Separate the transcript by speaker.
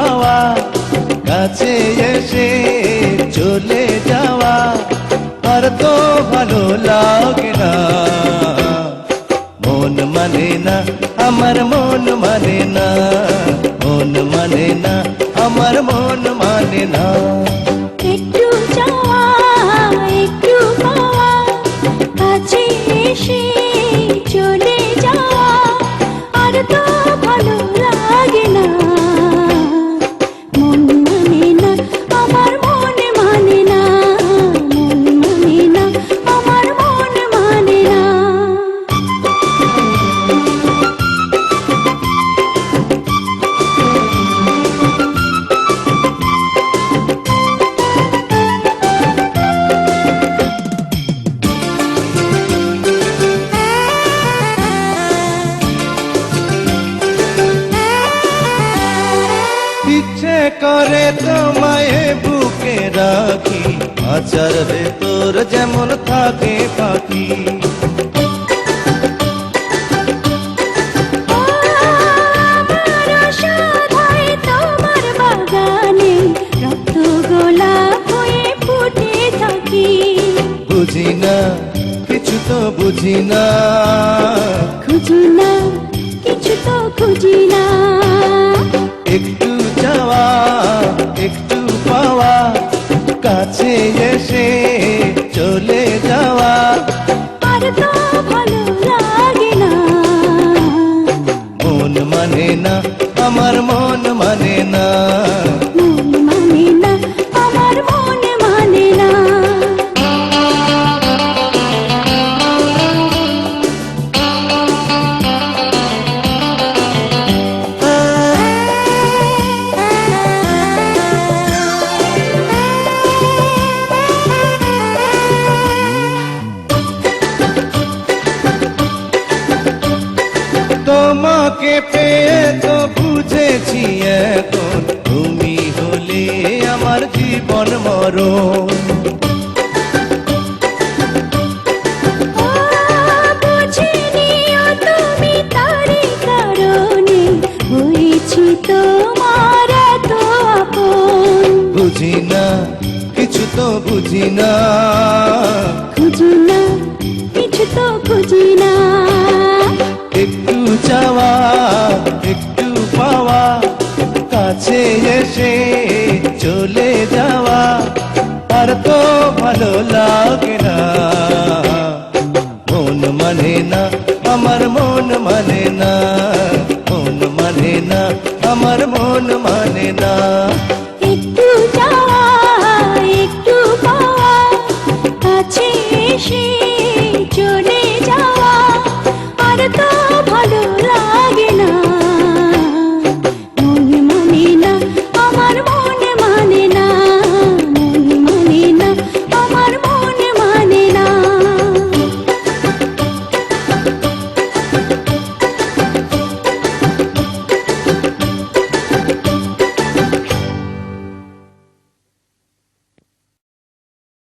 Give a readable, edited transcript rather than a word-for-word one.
Speaker 1: পাওয়া, কাছে এসে চলে যাওয়া আর তো ভালো লাগে না। মন মানে না, আমার মন মানে না, মন মানে না, আমার মন মানে না।
Speaker 2: একটু যাওয়া একটু পাওয়া, কাছে এসে চলে যাওয়া আর তো ভালো লাগে না। মন মানে না, আমার মন মানে না, মন মানে না, আমার মন মানে না।
Speaker 1: ইচ্ছে করে তোমায় বুকে রাখি, আচার ভেতর যেমন থাকে পাখি।
Speaker 2: আমার আশা হয় তোমার বাগানে রক্ত গোলাপ হয়ে ফুটে থাকি।
Speaker 1: বুঝি না, কিছু তো বুঝি না,
Speaker 2: খুঁজি না, কিছু তো খুঁজি না।
Speaker 1: একটু যাওয়া একটু পাওয়া, কাছে এসে চলে যাওয়া
Speaker 2: আর তো ভালো লাগে না।
Speaker 1: মন মানে না, আমার মন মানে না।
Speaker 2: মন মানে না, আমার মন মানে না।
Speaker 1: তোমাকে পেয়ে তো বুঝেছি এখন, তুমি হলে আমার জীবন মরণ।
Speaker 2: বুঝিনিও তুমি তারই কারণে হয়েছি তোমার এত আপন।
Speaker 1: বুঝি না, কিছু তো বুঝি না,
Speaker 2: খুঁজি না, কিছু তো খুঁজি না।
Speaker 1: একটু যাওয়া একটু পাওয়া, কাছে এসে চলে যাওয়া আর তো ভালো লাগে না। মন মানে না, আমার মন মানে না, মন মানে না, আমার মন মানে না।